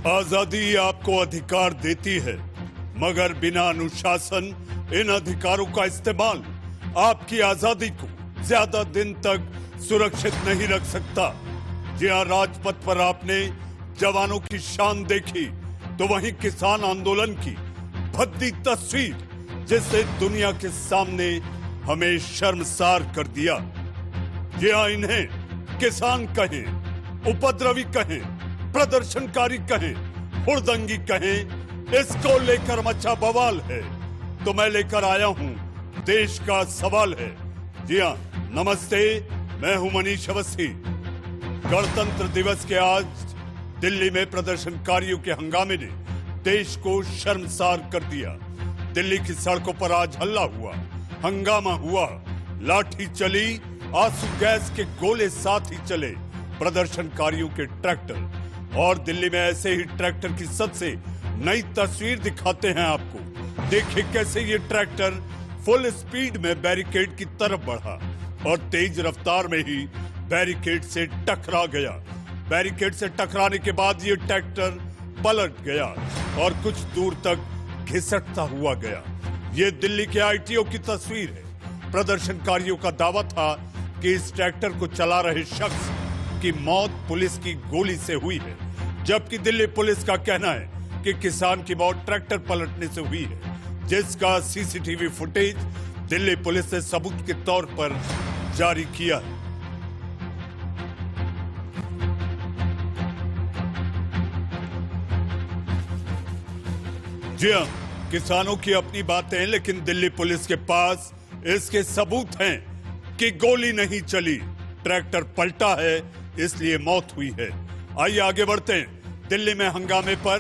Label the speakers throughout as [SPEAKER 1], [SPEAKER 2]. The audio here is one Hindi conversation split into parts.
[SPEAKER 1] आजादी आपको अधिकार देती है, मगर बिना अनुशासन इन अधिकारों का इस्तेमाल आपकी आजादी को ज्यादा दिन तक सुरक्षित नहीं रख सकता। जहां राजपथ पर आपने जवानों की शान देखी, तो वहीं किसान आंदोलन की भद्दी तस्वीर, जिससे दुनिया के सामने हमें शर्मसार कर दिया। जहां इन्हें किसान कहें, उपद्रवी कहें, प्रदर्शनकारी कहें, हुड़दंगी कहें, इसको लेकर मचा बवाल है। तो मैं लेकर आया हूं देश का सवाल है। जी हां, नमस्ते, मैं हूं मनीष अवस्थी। गणतंत्र दिवस के आज दिल्ली में प्रदर्शनकारियों के हंगामे ने देश को शर्मसार कर दिया। दिल्ली की सड़कों पर आज हल्ला हुआ, हंगामा हुआ, लाठी चली, आंसू गैस के गोले साथ ही चले प्रदर्शनकारियों के ट्रैक्टर। और दिल्ली में ऐसे ही ट्रैक्टर की सबसे नई तस्वीर दिखाते हैं आपको। देखिए कैसे ये ट्रैक्टर फुल स्पीड में बैरिकेड की तरफ बढ़ा और तेज रफ्तार में ही बैरिकेड से टकरा गया। बैरिकेड से टकराने के बाद ये ट्रैक्टर पलट गया और कुछ दूर तक घिसटता हुआ गया। ये दिल्ली के आईटीओ की तस्वीर है। प्रदर्शनकारियों का दावा था कि इस ट्रैक्टर को चला रहे शख्स की मौत पुलिस की गोली से हुई है, जबकि दिल्ली पुलिस का कहना है कि किसान की मौत ट्रैक्टर पलटने से हुई है, जिसका सीसीटीवी फुटेज दिल्ली पुलिस ने सबूत के तौर पर जारी किया है। जी हां, किसानों की अपनी बातें, लेकिन दिल्ली पुलिस के पास इसके सबूत हैं कि गोली नहीं चली, ट्रैक्टर पलटा है, इसलिए मौत हुई है। आइए आगे बढ़ते हैं। दिल्ली में हंगामे पर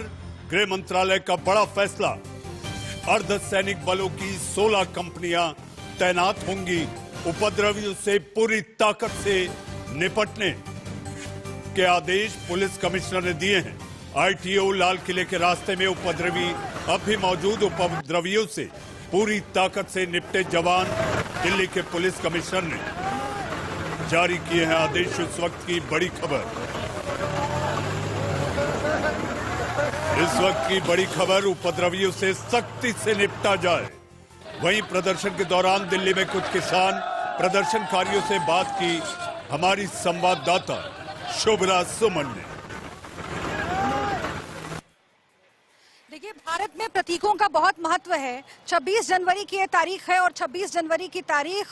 [SPEAKER 1] गृह मंत्रालय का बड़ा फैसला। अर्धसैनिक बलों की 16 कंपनियां तैनात होंगी। उपद्रवियों से पूरी ताकत से निपटने के आदेश पुलिस कमिश्नर ने दिए हैं। आईटीओ लाल किले के रास्ते में उपद्रवी अब भी मौजूद, उपद्रवियों से पूरी ताकत से निपटे जवान। दिल्ली के पुलिस कमिश्नर ने जारी किए हैं आदेश। इस वक्त की बड़ी खबर, इस वक्त की बड़ी खबर, उपद्रवियों से सख्ती से निपटा जाए। वहीं प्रदर्शन के दौरान दिल्ली में कुछ किसान प्रदर्शनकारियों से बात की हमारी संवाददाता शुभ्रा सुमन ने।
[SPEAKER 2] देखिए, भारत में प्रतीकों का बहुत महत्व है। 26 जनवरी की ये तारीख है और 26 जनवरी की तारीख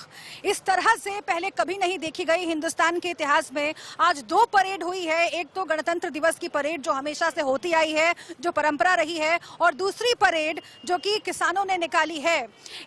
[SPEAKER 2] इस तरह से पहले कभी नहीं देखी गई हिंदुस्तान के इतिहास में। आज दो परेड हुई है, एक तो गणतंत्र दिवस की परेड जो हमेशा से होती आई है, जो परंपरा रही है, और दूसरी परेड जो कि किसानों ने निकाली है।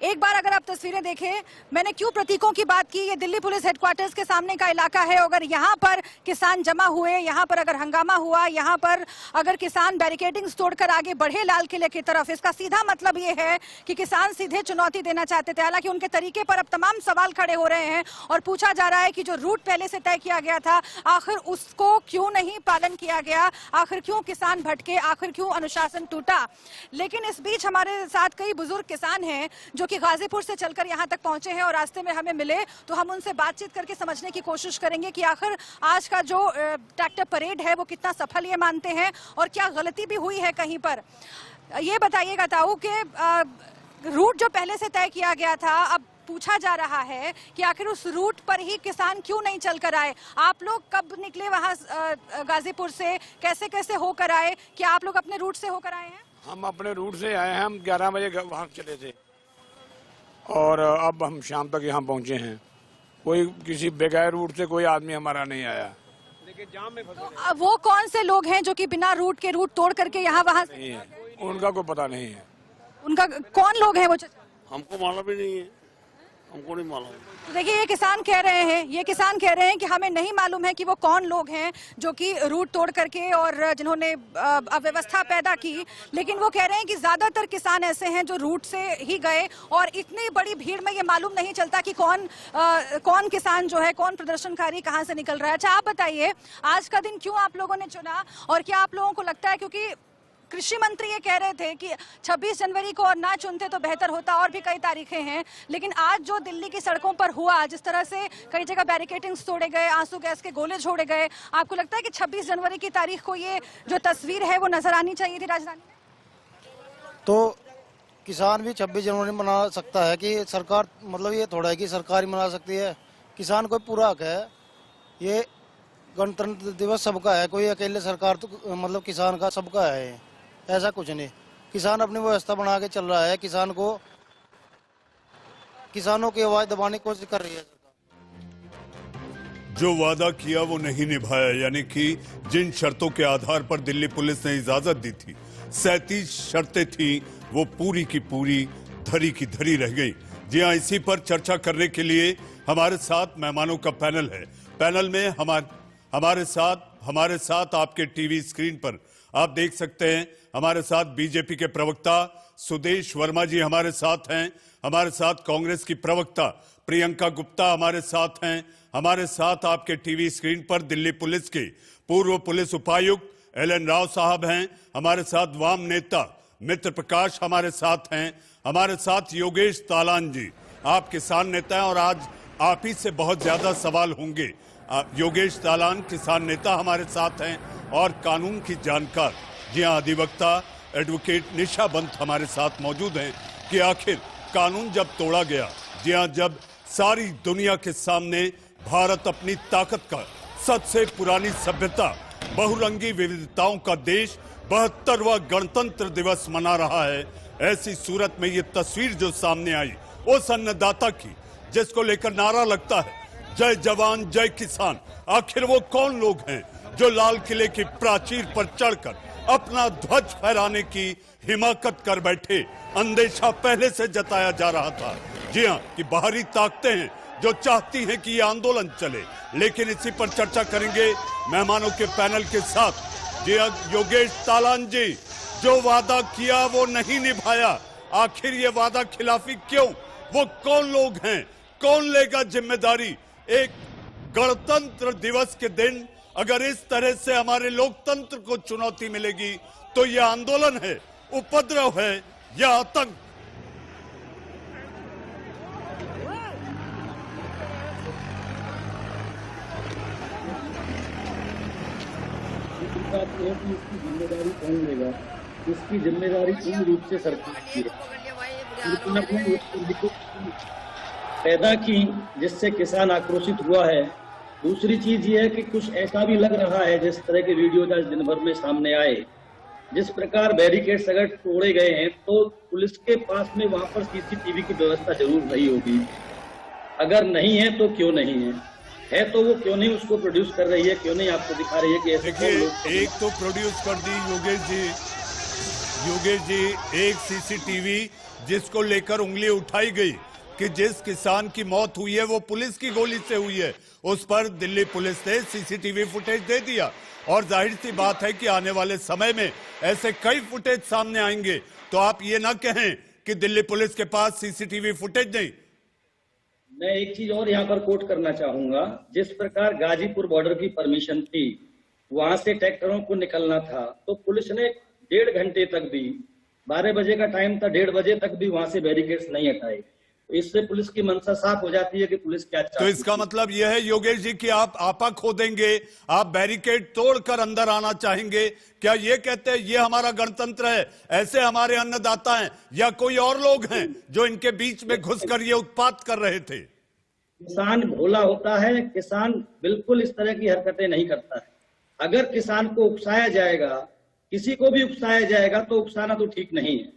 [SPEAKER 2] एक बार अगर आप तस्वीरें देखें, मैंने क्यों प्रतीकों की बात की, ये दिल्ली पुलिस हेडक्वार्टर्स के सामने का इलाका है। अगर यहाँ पर किसान जमा हुए, यहाँ पर अगर हंगामा हुआ, यहाँ पर अगर किसान बैरिकेडिंग तोड़कर आगे बढ़े लाल किले की तरफ, इसका सीधा मतलब ये है कि किसान सीधे चुनौती देना चाहते थे। हालांकि उनके तरीके पर अब तमाम सवाल खड़े हो रहे हैं और पूछा जा रहा है कि जो रूट पहले से तय किया गया था, आखिर उसको क्यों नहीं पालन किया गया, आखिर क्यों किसान भटके, आखिर क्यों अनुशासन टूटा। लेकिन इस बीच हमारे साथ कई बुजुर्ग किसान हैं जो कि गाजीपुर से चलकर यहाँ तक पहुंचे हैं और रास्ते में हमें मिले, तो हम उनसे बातचीत करके समझने की कोशिश करेंगे कि आखिर आज का जो ट्रैक्टर परेड है वो कितना सफल ये मानते हैं और क्या गलती भी हुई है कहीं पर। ये बताइएगा ताऊ कि रूट जो पहले से तय किया गया था, अब पूछा जा रहा है कि आखिर उस रूट पर ही किसान क्यों नहीं चलकर आए। आप लोग कब निकले वहां गाजीपुर से, कैसे कैसे होकर आए, क्या आप लोग अपने रूट से होकर आए हैं?
[SPEAKER 3] हम अपने रूट से आए हैं, हम 11 बजे वहाँ चले थे और अब हम शाम तक यहाँ पहुँचे हैं। कोई किसी बगैर रूट से कोई आदमी हमारा नहीं आया।
[SPEAKER 2] जाम में तो वो कौन से लोग हैं जो कि बिना रूट के रूट तोड़ करके यहाँ वहाँ
[SPEAKER 3] नहीं है, उनका कोई पता नहीं है।
[SPEAKER 2] उनका कौन लोग हैं वो?
[SPEAKER 4] हमको मालूम ही नहीं है, हमको नहीं मालूम।
[SPEAKER 2] तो देखिए, ये किसान कह रहे हैं कि हमें नहीं मालूम है कि वो कौन लोग हैं जो कि रूट तोड़ करके और जिन्होंने अव्यवस्था पैदा की। लेकिन वो कह रहे हैं कि ज्यादातर किसान ऐसे हैं जो रूट से ही गए और इतनी बड़ी भीड़ में ये मालूम नहीं चलता कि कौन किसान जो है, कौन प्रदर्शनकारी कहाँ से निकल रहा है। अच्छा, आप बताइए, आज का दिन क्यों आप लोगों ने चुना और क्या आप लोगों को लगता है, क्योंकि कृषि मंत्री ये कह रहे थे कि 26 जनवरी को और ना चुनते तो बेहतर होता, और भी कई तारीखें हैं। लेकिन आज जो दिल्ली की सड़कों पर हुआ, जिस तरह से कई जगह बैरिकेडिंग्स तोड़े गए, आंसू गैस के गोले छोड़े गए, आपको लगता है कि 26 जनवरी की तारीख को ये जो तस्वीर है वो नजर आनी चाहिए थी राजधानी में?
[SPEAKER 5] तो किसान भी 26 जनवरी मना सकता है कि सरकार, मतलब ये थोड़ा है कि सरकार ही मना सकती है। किसान को पूरा हक है। ये गणतंत्र दिवस सबका है, कोई अकेले सरकार तो मतलब किसान का सबका है, ऐसा कुछ नहीं। किसान अपनी व्यवस्था बना के चल रहा है। किसानों की आवाज दबाने की कोशिश कर रही है।
[SPEAKER 1] जो वादा किया वो नहीं निभाया, यानी कि जिन शर्तों के आधार पर दिल्ली पुलिस ने इजाजत दी थी, 37 शर्तें थी, वो पूरी की पूरी धरी की धरी रह गई। जी हाँ, इसी पर चर्चा करने के लिए हमारे साथ मेहमानों का पैनल है। पैनल में हमारे साथ आपके टीवी स्क्रीन पर आप देख सकते हैं, हमारे साथ बीजेपी के प्रवक्ता सुदेश वर्मा जी हमारे साथ हैं, हमारे साथ कांग्रेस की प्रवक्ता प्रियंका गुप्ता हमारे साथ हैं, हमारे साथ आपके टीवी स्क्रीन पर दिल्ली पुलिस के पूर्व पुलिस उपायुक्त एल.एन. राव साहब हैं, हमारे साथ वाम नेता मित्र प्रकाश हमारे साथ हैं, हमारे साथ योगेश तालान जी, आप किसान नेता हैं और आज आप ही से बहुत ज्यादा सवाल होंगे। योगेश तालान किसान नेता हमारे साथ हैं और कानून की जानकार, जी हाँ, अधिवक्ता एडवोकेट निशा बंत हमारे साथ मौजूद हैं कि आखिर कानून जब तोड़ा गया, जी हाँ, जब सारी दुनिया के सामने भारत अपनी ताकत का, सबसे पुरानी सभ्यता, बहुरंगी विविधताओं का देश 72वां गणतंत्र दिवस मना रहा है, ऐसी सूरत में ये तस्वीर जो सामने आई उस अन्नदाता की, जिसको लेकर नारा लगता है जय जवान जय किसान। आखिर वो कौन लोग हैं जो लाल किले की प्राचीर पर चढ़कर अपना ध्वज फहराने की हिमाकत कर बैठे? अंदेशा पहले से जताया जा रहा था, जी हाँ, कि बाहरी ताकतें हैं जो चाहती हैं कि ये आंदोलन चले। लेकिन इसी पर चर्चा करेंगे मेहमानों के पैनल के साथ। जी हाँ, योगेश तालान जी, जो वादा किया वो नहीं निभाया, आखिर ये वादा खिलाफी क्यों? वो कौन लोग हैं? कौन लेगा जिम्मेदारी? एक गणतंत्र दिवस के दिन अगर इस तरह से हमारे लोकतंत्र को चुनौती मिलेगी तो यह आंदोलन है, उपद्रव है या आतंक?
[SPEAKER 6] इसकी जिम्मेदारी कौन लेगा? इसकी जिम्मेदारी पूर्ण रूप से सरकार की है, पैदा की, जिससे किसान आक्रोशित हुआ है। दूसरी चीज ये है कि कुछ ऐसा भी लग रहा है, जिस तरह के वीडियो आज दिन भर में सामने आए, जिस प्रकार बैरिकेड्स अगर तोड़े गए हैं तो पुलिस के पास में वहां पर सीसीटीवी की व्यवस्था जरूर रही होगी। अगर नहीं है तो क्यों नहीं है तो वो क्यों नहीं उसको प्रोड्यूस कर रही है, क्यों नहीं आपको दिखा रही है कि ऐसे
[SPEAKER 1] देखिए, एक तो प्रोड्यूस कर दी योगेश जी, एक सीसीटीवी जिसको लेकर उंगली उठाई गई कि जिस किसान की मौत हुई है वो पुलिस की गोली से हुई है, उस पर दिल्ली पुलिस ने सीसीटीवी फुटेज दे दिया। और जाहिर सी बात है कि आने वाले समय में ऐसे कई फुटेज सामने आएंगे, तो आप ये ना कहें कि दिल्ली पुलिस के पास सीसीटीवी फुटेज नहीं।
[SPEAKER 6] मैं एक चीज और यहाँ पर कोट करना चाहूंगा, जिस प्रकार गाजीपुर बॉर्डर की परमिशन थी, वहां से ट्रैक्टरों को निकलना था, तो पुलिस ने 1.5 घंटे तक भी, 12 बजे का टाइम था, 1.5 बजे तक भी वहां से बैरिकेड्स नहीं हटाए। इससे पुलिस की मंशा साफ हो जाती है कि पुलिस क्या चाहती है।
[SPEAKER 1] तो इसका मतलब यह है योगेश जी कि आप आपा खोदेंगे, आप बैरिकेड तोड़कर अंदर आना चाहेंगे, क्या ये कहते हैं ये हमारा गणतंत्र है? ऐसे हमारे अन्नदाता हैं या कोई और लोग हैं जो इनके बीच में घुसकर ये उत्पात कर रहे थे?
[SPEAKER 6] किसान भोला होता है, किसान बिल्कुल इस तरह की हरकतें नहीं करता है। अगर किसान को उकसाया जाएगा, किसी को भी उकसाया जाएगा, तो उकसाना तो ठीक नहीं है।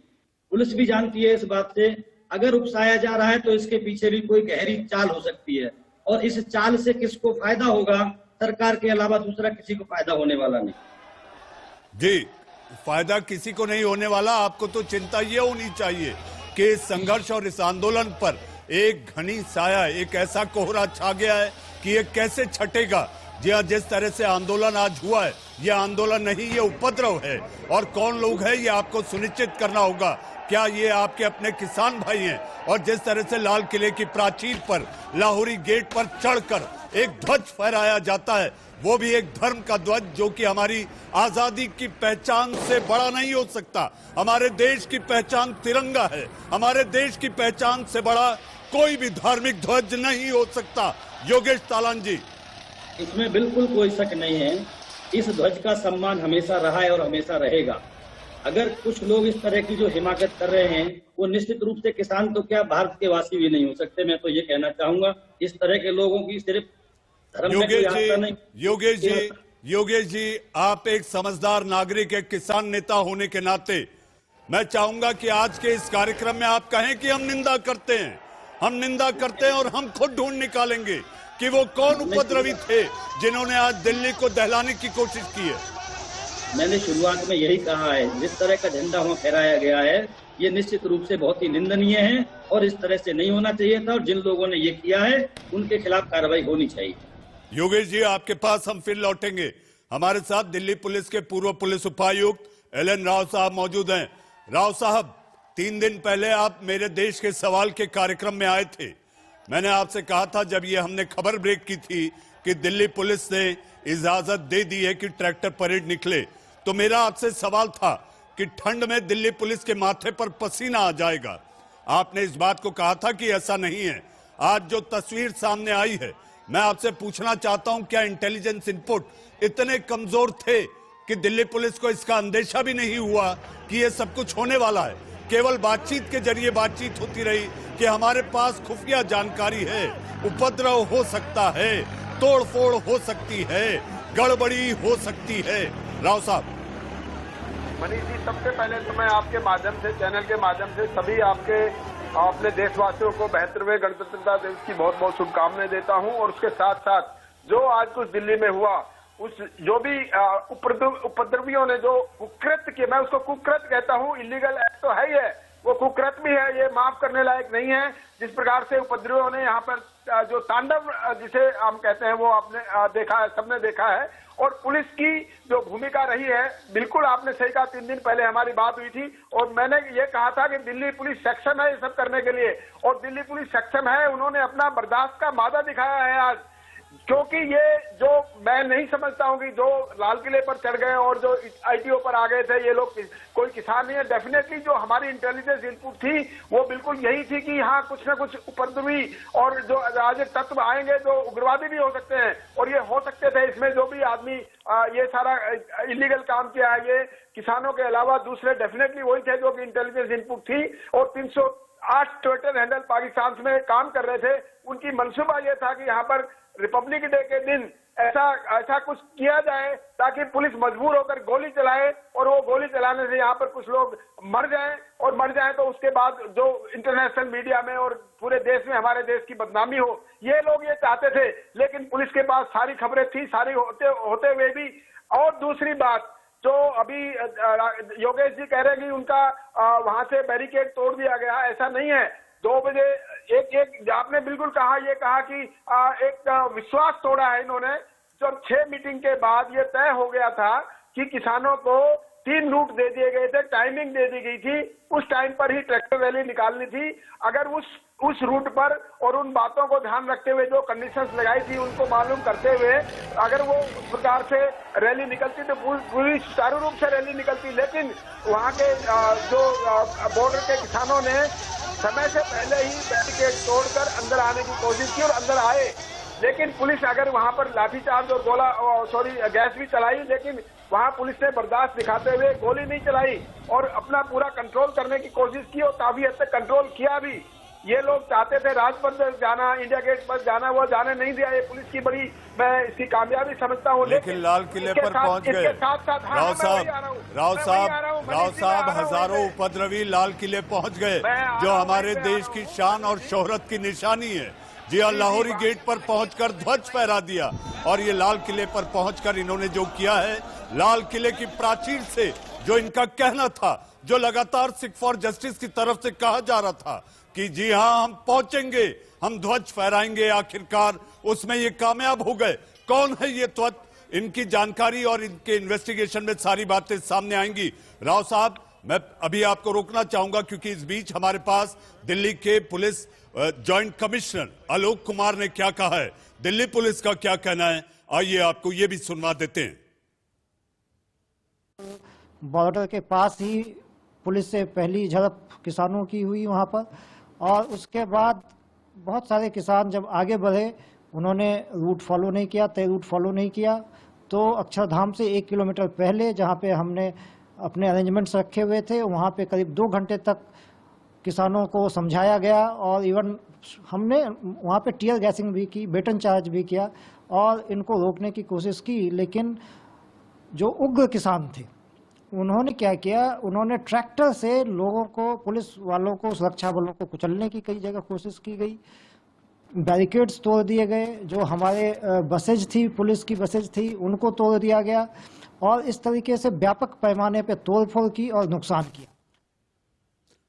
[SPEAKER 6] पुलिस भी जानती है इस बात से। अगर उकसाया जा रहा है तो इसके पीछे भी कोई गहरी चाल हो सकती है, और इस चाल से किसको फायदा होगा? सरकार के अलावा दूसरा किसी को फायदा होने वाला नहीं।
[SPEAKER 1] जी, फायदा किसी को नहीं होने वाला। आपको तो चिंता ये होनी चाहिए कि इस संघर्ष और इस आंदोलन पर एक घनी साया, एक ऐसा कोहरा छा गया है कि ये कैसे छटेगा। जी हाँ, जिस तरह से आंदोलन आज हुआ है ये आंदोलन नहीं, ये उपद्रव है। और कौन लोग हैं ये आपको सुनिश्चित करना होगा। क्या ये आपके अपने किसान भाई हैं? और जिस तरह से लाल किले की प्राचीर पर, लाहौरी गेट पर चढ़कर एक ध्वज फहराया जाता है, वो भी एक धर्म का ध्वज, जो कि हमारी आजादी की पहचान से बड़ा नहीं हो सकता। हमारे देश की पहचान तिरंगा है, हमारे देश की पहचान से बड़ा कोई भी धार्मिक ध्वज नहीं हो सकता। योगेश तालान जी,
[SPEAKER 6] इसमें बिल्कुल कोई शक नहीं है। इस ध्वज का सम्मान हमेशा रहा है और हमेशा रहेगा। अगर कुछ लोग इस तरह की जो हिमाकत कर रहे हैं, वो निश्चित रूप से किसान तो क्या भारत के वासी भी नहीं हो सकते। मैं तो ये कहना चाहूंगा, इस तरह के लोगों की सिर्फ धर्म में कोई आस्था नहीं।
[SPEAKER 1] योगेश जी, आप एक समझदार नागरिक, एक किसान नेता होने के नाते मैं चाहूंगा कि आज के इस कार्यक्रम में आप कहें कि हम निंदा करते हैं, हम निंदा करते हैं और हम खुद ढूंढ निकालेंगे कि वो कौन उपद्रवी थे जिन्होंने आज दिल्ली को दहलाने की कोशिश की है।
[SPEAKER 6] मैंने शुरुआत में यही कहा है, जिस तरह का झंडा वहाँ फहराया गया है, ये निश्चित रूप से बहुत ही निंदनीय है और इस तरह से नहीं होना चाहिए था। और जिन लोगों ने ये किया है, उनके खिलाफ कार्रवाई होनी चाहिए।
[SPEAKER 1] योगेश जी, आपके पास हम फिर लौटेंगे। हमारे साथ दिल्ली पुलिस के पूर्व पुलिस उपायुक्त LN राव साहब मौजूद हैं। राव साहब, 3 दिन पहले आप मेरे देश के सवाल के कार्यक्रम में आए थे। मैंने आपसे कहा था, जब ये हमने खबर ब्रेक की थी कि दिल्ली पुलिस ने इजाजत दे दी है कि ट्रैक्टर परेड निकले, तो मेरा आपसे सवाल था कि ठंड में दिल्ली पुलिस के माथे पर पसीना आ जाएगा। आपने इस बात को कहा था कि ऐसा नहीं है। आज जो तस्वीर सामने आई है, मैं आपसे पूछना चाहता हूं, क्या इंटेलिजेंस इनपुट इतने कमजोर थे कि दिल्ली पुलिस को इसका अंदेशा भी नहीं हुआ कि ये सब कुछ होने वाला है? केवल बातचीत के जरिए बातचीत होती रही कि हमारे पास खुफिया जानकारी है, उपद्रव हो सकता है, तोड़फोड़ हो सकती है, गड़बड़ी हो सकती है। राव साहब।
[SPEAKER 7] मनीष जी, सबसे पहले तो मैं आपके माध्यम से, चैनल के माध्यम से सभी अपने देशवासियों को 72वें गणतंत्रता दिवस की बहुत बहुत शुभकामनाएं देता हूं। और उसके साथ साथ जो आज कुछ दिल्ली में हुआ, उस जो भी उपद्रवियों ने जो कुकृत्य किए, मैं उसको कुकृत्य कहता हूं, इलीगल एक्ट तो है ही है, वो कुकृत्य भी है, ये माफ करने लायक नहीं है। जिस प्रकार से उपद्रवियों ने यहाँ पर जो तांडव जिसे हम कहते हैं, वो आपने देखा है, सबने देखा है। और पुलिस की जो भूमिका रही है, बिल्कुल आपने सही कहा। 3 दिन पहले हमारी बात हुई थी और मैंने ये कहा था कि दिल्ली पुलिस सक्षम है ये सब करने के लिए, और दिल्ली पुलिस सक्षम है। उन्होंने अपना बर्दाश्त का मादा दिखाया है आज, क्योंकि ये जो मैं नहीं समझता हूँ कि जो लाल किले पर चढ़ गए और जो ITO पर आ गए थे, ये लोग कोई किसान नहीं है। डेफिनेटली जो हमारी इंटेलिजेंस इनपुट थी वो बिल्कुल यही थी कि यहाँ कुछ न कुछ उपद्रवी और जो अराजक तत्व आएंगे, जो उग्रवादी भी हो सकते हैं, और ये हो सकते थे। इसमें जो भी आदमी ये सारा इलीगल काम किया है, ये किसानों के अलावा दूसरे डेफिनेटली वही थे जो कि इंटेलिजेंस इनपुट थी। और 308 ट्विटर हैंडल पाकिस्तान में काम कर रहे थे। उनकी मंसूबा ये था कि यहाँ पर रिपब्लिक डे के दिन ऐसा कुछ किया जाए ताकि पुलिस मजबूर होकर गोली चलाए, और वो गोली चलाने से यहाँ पर कुछ लोग मर जाएं तो उसके बाद जो इंटरनेशनल मीडिया में और पूरे देश में हमारे देश की बदनामी हो। ये लोग ये चाहते थे, लेकिन पुलिस के पास सारी खबरें थी, सारी होते हुए भी। और दूसरी बात, जो अभी योगेश जी कह रहे हैं कि उनका वहां से बैरिकेड तोड़ दिया गया, ऐसा नहीं है। 2 बजे एक आपने बिल्कुल कहा, ये कहा कि एक विश्वास तोड़ा है इन्होंने। जब 6 मीटिंग के बाद ये तय हो गया था कि किसानों को 3 रूट दे दिए गए थे, टाइमिंग दे दी गई थी, उस टाइम पर ही ट्रैक्टर रैली निकालनी थी। अगर उस रूट पर और उन बातों को ध्यान रखते हुए जो कंडीशंस लगाई थी उनको मालूम करते हुए अगर वो उस प्रकार से रैली निकलती तो पूरी सुचारू रूप से रैली निकलती। लेकिन वहाँ के जो बॉर्डर के किसानों ने समय से पहले ही बैरिकेड तोड़कर अंदर आने की कोशिश की और अंदर आए, लेकिन पुलिस अगर वहां पर लाठीचार्ज और गैस भी चलाई, लेकिन वहां पुलिस ने बर्दाश्त दिखाते हुए गोली नहीं चलाई और अपना पूरा कंट्रोल करने की कोशिश की और काफी हद तक कंट्रोल किया भी। ये लोग चाहते थे राजपथ पर जाना, इंडिया गेट पर जाना, वो जाने नहीं दिया। ये पुलिस की बड़ी, मैं इसकी कामयाबी समझता हूँ।
[SPEAKER 1] लेकिन लाल किले पर पहुंच गए। राव साहब, हजारों उपद्रवी लाल किले पहुंच गए, जो हमारे देश की शान और शोहरत की निशानी है। जी हाँ, लाहौरी गेट पर पहुंचकर ध्वज फहरा दिया। और ये लाल किले पर पहुंचकर इन्होंने जो किया है, लाल किले की प्राचीर से जो इनका कहना था, जो लगातार सिख फॉर जस्टिस की तरफ से कहा जा रहा था कि जी हाँ हम पहुंचेंगे, हम ध्वज फहराएंगे, आखिरकार उसमें ये कामयाब हो गए। कौन है ये इनकी जानकारी और इनके इन्वेस्टिगेशन में सारी बातें सामने आएंगी। राव साहब, मैं अभी आपको रोकना चाहूंगा क्योंकि इस बीच हमारे पास दिल्ली के police joint commissioner Alok Kumar ने क्या कहा है, दिल्ली पुलिस का क्या कहना है, आइए आपको ये भी सुनवा देते हैं।
[SPEAKER 8] बॉर्डर के पास ही पुलिस से पहली झड़प किसानों की हुई वहां पर, और उसके बाद बहुत सारे किसान जब आगे बढ़े उन्होंने रूट फॉलो नहीं किया, तय रूट फॉलो नहीं किया, तो अक्षरधाम से 1 किलोमीटर पहले जहां पे हमने अपने अरेंजमेंट्स रखे हुए थे वहां पे करीब 2 घंटे तक किसानों को समझाया गया, और इवन हमने वहां पे टीयर गैसिंग भी की, बेटन चार्ज भी किया और इनको रोकने की कोशिश की। लेकिन जो उग्र किसान थे उन्होंने क्या किया, उन्होंने ट्रैक्टर से लोगों को, पुलिस वालों को, सुरक्षा बलों को कुचलने की कई जगह कोशिश की गई, बैरिकेड्स तोड़ दिए गए, जो हमारे बसेज थी, पुलिस की बसेज थी, उनको तोड़ दिया गया, और इस तरीके से व्यापक पैमाने पे तोड़फोड़ की और नुकसान किया।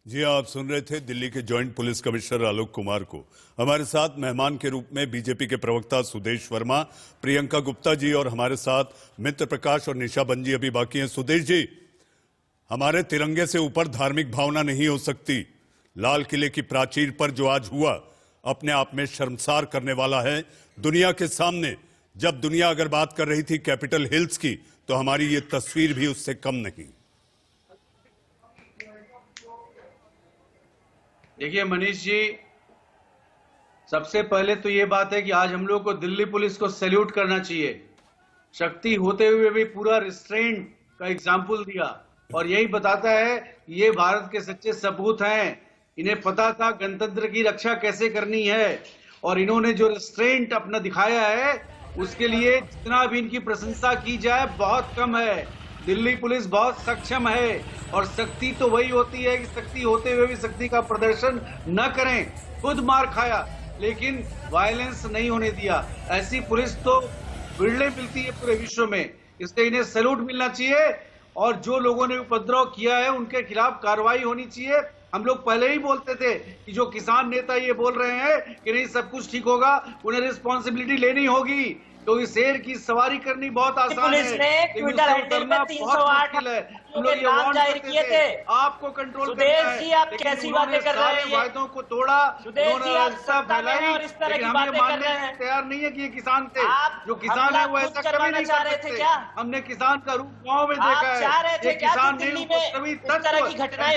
[SPEAKER 1] जी, आप सुन रहे थे दिल्ली के joint police commissioner Alok Kumar को। हमारे साथ मेहमान के रूप में बीजेपी के प्रवक्ता सुदेश वर्मा, प्रियंका गुप्ता जी और हमारे साथ मित्र प्रकाश और निशा बंजी अभी बाकी हैं। सुदेश जी, हमारे तिरंगे से ऊपर धार्मिक भावना नहीं हो सकती। लाल किले की प्राचीर पर जो आज हुआ अपने आप में शर्मसार करने वाला है दुनिया के सामने। जब दुनिया अगर बात कर रही थी कैपिटल हिल्स की, तो हमारी ये तस्वीर भी उससे कम नहीं।
[SPEAKER 9] देखिए मनीष जी, सबसे पहले तो ये बात है कि आज हम लोग को दिल्ली पुलिस को सैल्यूट करना चाहिए। शक्ति होते हुए भी पूरा रिस्ट्रेंट का एग्जाम्पल दिया, और यही बताता है ये भारत के सच्चे सपूत हैं। इन्हें पता था गणतंत्र की रक्षा कैसे करनी है, और इन्होंने जो रिस्ट्रेंट अपना दिखाया है उसके लिए जितना भी इनकी प्रशंसा की जाए बहुत कम है। दिल्ली पुलिस बहुत सक्षम है, और शक्ति तो वही होती है कि शक्ति होते हुए भी शक्ति का प्रदर्शन न करें। खुद मार खाया लेकिन वायलेंस नहीं होने दिया। ऐसी पुलिस तो बिरले मिलती है पूरे विश्व में, इसलिए इन्हें सैल्यूट मिलना चाहिए। और जो लोगों ने उपद्रव किया है उनके खिलाफ कार्रवाई होनी चाहिए। हम लोग पहले ही बोलते थे कि जो किसान नेता ये बोल रहे हैं कि नहीं सब कुछ ठीक होगा, उन्हें रिस्पॉन्सिबिलिटी लेनी होगी, क्योंकि शेर की सवारी करनी बहुत आसान है, लेकिन उससे उतरना बहुत मुश्किल है। हम लोग ये वार्न करते थे, आपको कंट्रोल करना है, लेकिन उन्होंने सारे वायदों को तोड़ा, उन्होंने रास्ता फैलाई, लेकिन हम ये मानने को तैयार नहीं है कि ये किसान थे। जो किसान है वो ऐसा कभी नहीं कर सकते। हमने किसान का रूप गाँव में देखा है। ये किसान नहीं, सभी तत्व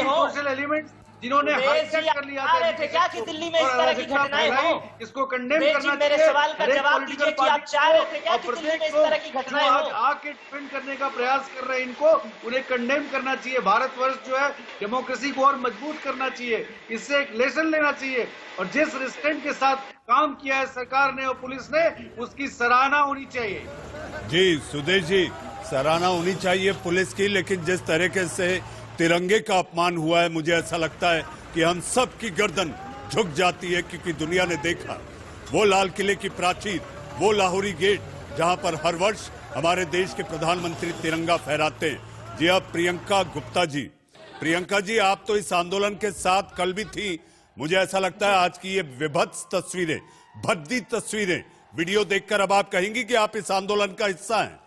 [SPEAKER 9] सोशल एलिमेंट्स जिन्होंने हाईजैक कर लिया था
[SPEAKER 10] क्या कि दिल्ली में इस तरह की घटनाएं हो,
[SPEAKER 9] इसको कंडेम करना
[SPEAKER 10] मेरे सवाल का जवाब दीजिए कि आप चाह रहे थे क्या कि दिल्ली में इस तरह की घटनाएं हो?
[SPEAKER 9] आके डिफेंड करने का प्रयास कर रहे हैं इनको, उन्हें कंडेम करना चाहिए। भारतवर्ष जो है डेमोक्रेसी को और मजबूत करना चाहिए, इससे एक लेसन लेना चाहिए। और जिस रिस्ट्रेंट के साथ काम किया है सरकार ने और पुलिस ने, उसकी सराहना होनी चाहिए।
[SPEAKER 1] जी सुदेश जी, सराहना होनी चाहिए पुलिस की, लेकिन जिस तरीके से तिरंगे का अपमान हुआ है, मुझे ऐसा लगता है कि हम सब की गर्दन झुक जाती है, क्योंकि दुनिया ने देखा वो लाल किले की प्राचीर, वो लाहौरी गेट, जहां पर हर वर्ष हमारे देश के प्रधानमंत्री तिरंगा फहराते हैं। जी अब प्रियंका गुप्ता जी, प्रियंका जी आप तो इस आंदोलन के साथ कल भी थी। मुझे ऐसा लगता है आज की ये विभत्स तस्वीरें, भद्दी तस्वीरें, वीडियो देखकर अब आप कहेंगी कि आप इस आंदोलन का हिस्सा हैं।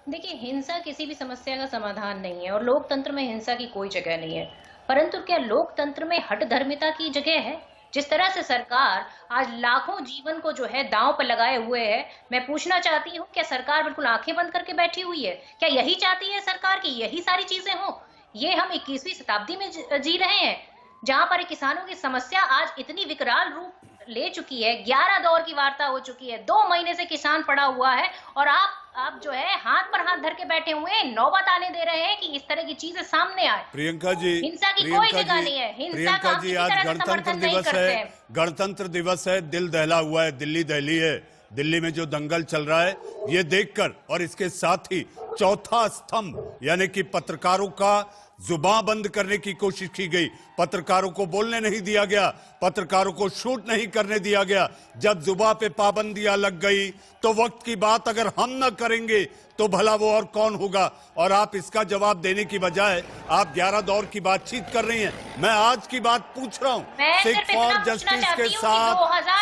[SPEAKER 11] देखिए, हिंसा किसी भी समस्या का समाधान नहीं है और लोकतंत्र में हिंसा की कोई जगह नहीं है, परंतु क्या लोकतंत्र में हठधर्मिता की जगह है? जिस तरह से सरकार आज लाखों जीवन को जो है दांव पर लगाए हुए है, मैं पूछना चाहती हूँ क्या सरकार बिल्कुल आंखें बंद करके बैठी हुई है? क्या यही चाहती है सरकार की यही सारी चीजें हो? ये हम 21वीं शताब्दी में जी रहे हैं, जहां पर किसानों की समस्या आज इतनी विकराल रूप ले चुकी है। 11 दौर की वार्ता हो चुकी है, 2 महीने से किसान पड़ा हुआ है, और आप जो है हाथ पर हाथ धर के बैठे हुए हैं, नौबत आने दे रहे हैं कि इस तरह की चीजें सामने आए।
[SPEAKER 1] प्रियंका जी,
[SPEAKER 11] हिंसा की कोई जगह नहीं है।
[SPEAKER 1] प्रियंका जी, आज गणतंत्र दिवस है, गणतंत्र दिवस है, दिल दहला हुआ है, दिल्ली दहली है। दिल्ली में जो दंगल चल रहा है ये देखकर, और इसके साथ ही चौथा स्तंभ यानी कि पत्रकारों का जुबान बंद करने की कोशिश की गई, पत्रकारों को बोलने नहीं दिया गया, पत्रकारों को शूट नहीं करने दिया गया। जब जुबान पे पाबंदियां लग गई तो वक्त की बात अगर हम न करेंगे तो भला वो और कौन होगा। और आप इसका जवाब देने की बजाय आप 11 दौर की बातचीत कर रही हैं। मैं आज की बात पूछ रहा हूं। सिख फॉर जस्टिस के साथ,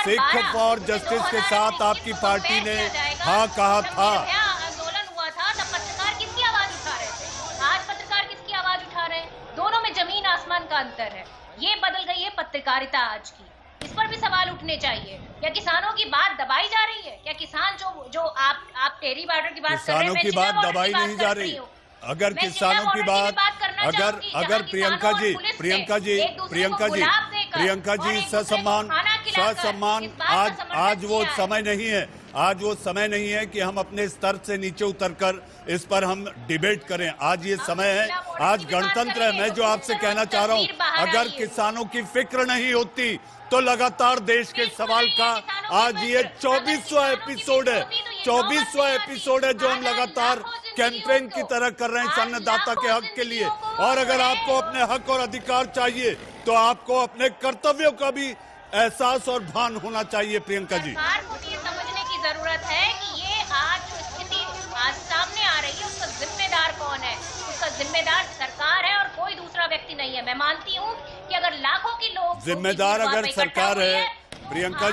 [SPEAKER 1] सिख फॉर जस्टिस के साथ आपकी पार्टी ने हाँ कहा था।
[SPEAKER 11] आंदोलन हुआ था तब पत्रकार किसकी आवाज उठा रहे थे, आज पत्रकार किसकी आवाज उठा रहे हैं? दोनों में जमीन आसमान का अंतर है। ये बदल गई है पत्रकारिता आज की, इस पर भी सवाल उठने चाहिए। क्या किसानों की बात दबाई जा रही है? क्या किसान जो आप टेरी बॉर्डर की बात कर रहे हैं,
[SPEAKER 1] किसानों की बात दबाई नहीं जा रही। अगर किसानों की बात अगर प्रियंका जी ससम्मान आज वो समय नहीं है, आज वो समय नहीं है कि हम अपने स्तर से नीचे उतरकर इस पर हम डिबेट करें। आज ये समय है, आज गणतंत्र है। मैं जो आपसे कहना चाह रहा हूं, अगर किसानों की फिक्र नहीं होती तो लगातार देश के सवाल का आज ये 24वां एपिसोड है, 24वां एपिसोड है जो हम लगातार कैंपेन की तरह कर रहे हैं अन्नदाता के हक के लिए। और अगर आपको अपने हक और अधिकार चाहिए तो आपको अपने कर्तव्यों का भी एहसास और भान होना चाहिए। प्रियंका जी,
[SPEAKER 11] सरकार को ये समझने की जरूरत है कि ये आज जो स्थिति आज सामने आ रही है उसका जिम्मेदार कौन है। उसका जिम्मेदार सरकार है और कोई दूसरा व्यक्ति नहीं है। मैं मानती हूँ कि अगर लाखों के लोग
[SPEAKER 1] जिम्मेदार अगर सरकार है, प्रियंका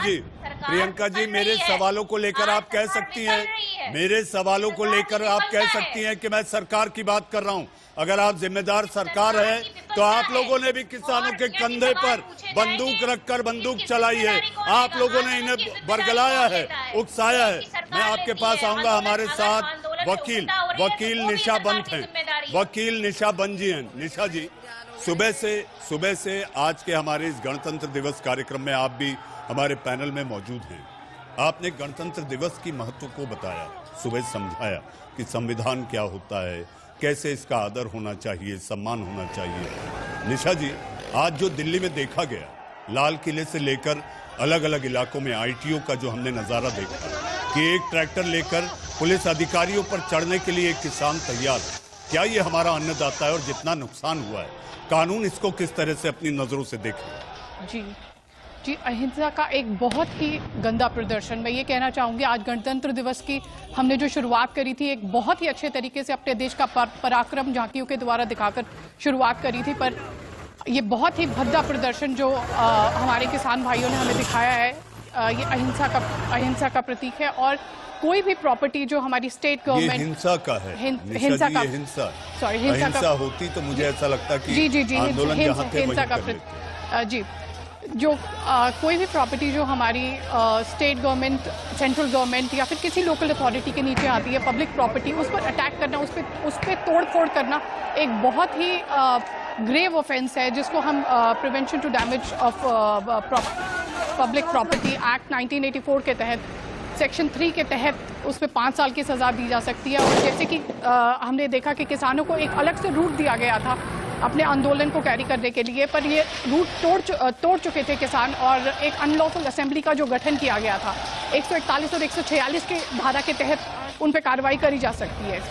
[SPEAKER 1] जी मेरे सवालों को लेकर आप कह सकती हैं, मेरे सवालों को लेकर आप कह सकती हैं कि मैं सरकार की बात कर रहा हूं। अगर आप जिम्मेदार सरकार है तो आप लोगों ने भी किसानों के कंधे पर बंदूक रखकर बंदूक चलाई है, आप लोगों ने इन्हें बरगलाया है, उकसाया है। मैं आपके पास आऊंगा, हमारे साथ वकील निशा बंत हैं, वकील निशा बंत जी हैं। निशा जी, सुबह से आज के हमारे इस गणतंत्र दिवस कार्यक्रम में आप भी हमारे पैनल में मौजूद हैं। आपने गणतंत्र दिवस की महत्व को बताया, सुबह समझाया कि संविधान क्या होता है, कैसे इसका आदर होना चाहिए, सम्मान होना चाहिए। निशा जी, आज जो दिल्ली में देखा गया, लाल किले से लेकर अलग अलग इलाकों में आईटीओ का जो हमने नजारा देखा कि एक ट्रैक्टर लेकर पुलिस अधिकारियों पर चढ़ने के लिए एक किसान तैयार, क्या ये हमारा अन्नदाता है? और जितना नुकसान हुआ है, कानून इसको किस तरह से अपनी नजरों से देखे?
[SPEAKER 12] जी, अहिंसा का एक बहुत ही गंदा प्रदर्शन। मैं ये कहना चाहूँगी, आज गणतंत्र दिवस की हमने जो शुरुआत करी थी एक बहुत ही अच्छे तरीके से अपने देश का पराक्रम झांकियों के द्वारा दिखाकर शुरुआत करी थी, पर ये बहुत ही भद्दा प्रदर्शन जो हमारे किसान भाइयों ने हमें दिखाया है, ये अहिंसा का प्रतीक है। और कोई भी प्रॉपर्टी जो हमारी स्टेट गवर्नमेंट
[SPEAKER 1] हिंसा का है, हिंसा होती तो मुझे ऐसा लगता कि
[SPEAKER 12] जी
[SPEAKER 1] आंदोलन जहां थे
[SPEAKER 12] हिंसा का जी जो कोई भी प्रॉपर्टी जो हमारी स्टेट गवर्नमेंट, सेंट्रल गवर्नमेंट या फिर किसी लोकल अथॉरिटी के नीचे आती है, पब्लिक प्रॉपर्टी, उस पर अटैक करना, उस पर तोड़ फोड़ करना एक बहुत ही ग्रेव ऑफेंस है, जिसको हम prevention to damage of public property act 1984 के तहत सेक्शन 3 के तहत उस पर 5 साल की सज़ा दी जा सकती है। और जैसे कि हमने देखा कि किसानों को एक अलग से रूट दिया गया था अपने आंदोलन को कैरी करने के लिए, पर ये रूट तोड़ चुके थे किसान, और एक अनलॉफुल असेंबली का जो गठन किया गया था 141 और 146 के धारा के तहत उन पर कार्रवाई करी जा सकती है।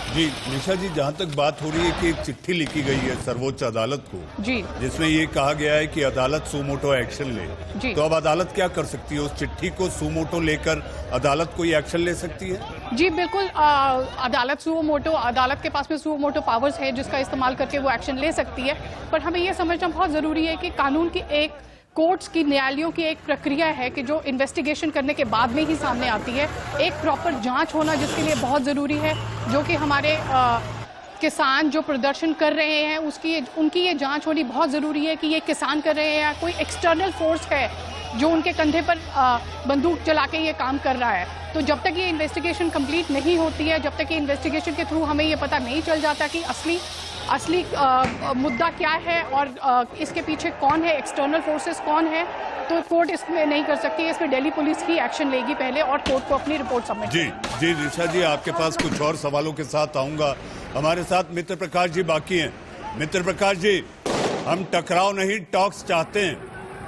[SPEAKER 1] जी निशा जी, जहां तक बात हो रही है कि एक चिट्ठी लिखी गई है सर्वोच्च अदालत को,
[SPEAKER 12] जी, जिसमें
[SPEAKER 1] ये कहा गया है कि अदालत सुमोटो एक्शन ले, तो अब अदालत क्या कर सकती है? उस चिट्ठी को सुमोटो लेकर अदालत कोई एक्शन ले सकती है?
[SPEAKER 12] जी बिल्कुल, अदालत के पास में सुमोटो पावर्स है जिसका इस्तेमाल करके वो एक्शन ले सकती है। पर हमें ये समझना बहुत ज़रूरी है कि कानून की एक कोर्ट्स की, न्यायालयों की एक प्रक्रिया है कि जो इन्वेस्टिगेशन करने के बाद में ही सामने आती है। एक प्रॉपर जांच होना जिसके लिए बहुत ज़रूरी है, जो कि हमारे किसान जो प्रदर्शन कर रहे हैं उनकी ये जांच होनी बहुत ज़रूरी है कि ये किसान कर रहे हैं या कोई एक्सटर्नल फोर्स है जो उनके कंधे पर बंदूक चला के ये काम कर रहा है। तो जब तक ये इन्वेस्टिगेशन कंप्लीट नहीं होती है, जब तक ये इन्वेस्टिगेशन के थ्रू हमें ये पता नहीं चल जाता कि असली मुद्दा क्या है और इसके पीछे कौन है, एक्सटर्नल फोर्सेस कौन है, तो कोर्ट इसमें नहीं कर सकती है। इसमें दिल्ली पुलिस ही एक्शन लेगी पहले और कोर्ट को अपनी रिपोर्ट सबमिट।
[SPEAKER 1] जी निशा जी, आपके पास कुछ और सवालों के साथ आऊंगा। हमारे साथ मित्र प्रकाश जी बाकी हैं। मित्र प्रकाश जी, हम टकराव नहीं टॉक्स चाहते हैं।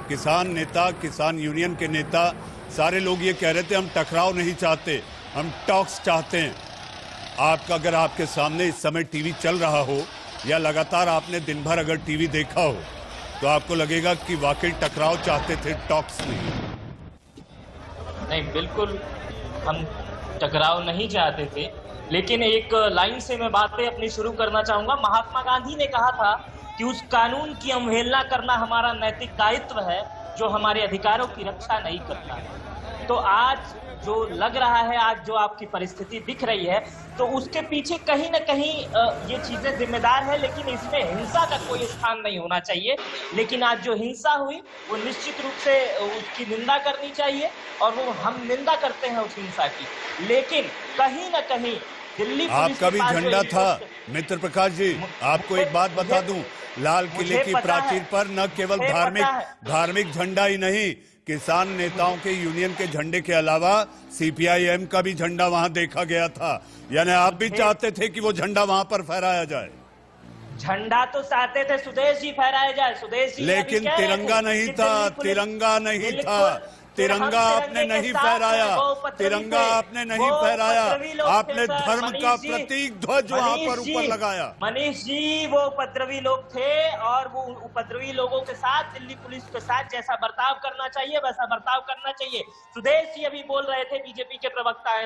[SPEAKER 1] किसान नेता, किसान यूनियन के नेता, सारे लोग ये कह रहे थे हम टकराव नहीं चाहते, हम टॉक्स चाहते हैं। आपका अगर आपके सामने इस समय टीवी चल रहा हो या लगातार आपने दिन भर अगर टीवी देखा हो तो आपको लगेगा कि वाकई टकराव चाहते थे टॉक्स में।
[SPEAKER 10] नहीं, बिल्कुल हम टकराव नहीं चाहते थे, लेकिन एक लाइन से मैं बातें अपनी शुरू करना चाहूंगा। महात्मा गांधी ने कहा था कि उस कानून की अवहेलना करना हमारा नैतिक दायित्व है जो हमारे अधिकारों की रक्षा नहीं करता है। तो आज जो लग रहा है, आज जो आपकी परिस्थिति दिख रही है, तो उसके पीछे कहीं ना कहीं ये चीजें जिम्मेदार है, लेकिन इसमें हिंसा का कोई स्थान नहीं होना चाहिए। लेकिन आज जो हिंसा हुई वो निश्चित रूप से उसकी निंदा करनी चाहिए और वो हम निंदा करते हैं उस हिंसा की। लेकिन कहीं ना कहीं दिल्ली
[SPEAKER 1] आपका भी झंडा था मित्र प्रकाश जी। आपको एक बात बता दूं, लाल किले की प्राचीर पर न केवल धार्मिक झंडा ही नहीं, किसान नेताओं के यूनियन के झंडे के अलावा सीपीआईएम का भी झंडा वहां देखा गया था। यानी आप भी चाहते थे कि वो झंडा वहां पर फहराया जाए।
[SPEAKER 10] झंडा तो चाहते थे सुदेश जी फहराया जाए, सुदेश जी,
[SPEAKER 1] लेकिन तिरंगा नहीं था, तिरंगा नहीं था, तिरंगा आपने नहीं फहराया, तिरंगा आपने नहीं फहराया, आपने धर्म का प्रतीक ध्वज वहां पर ऊपर लगाया।
[SPEAKER 10] मनीष जी, वो उपद्रवी लोग थे और वो उपद्रवी लोगों के साथ दिल्ली पुलिस के साथ जैसा बर्ताव करना चाहिए वैसा बर्ताव करना चाहिए। सुदेश जी अभी बोल रहे थे, बीजेपी के प्रवक्ता है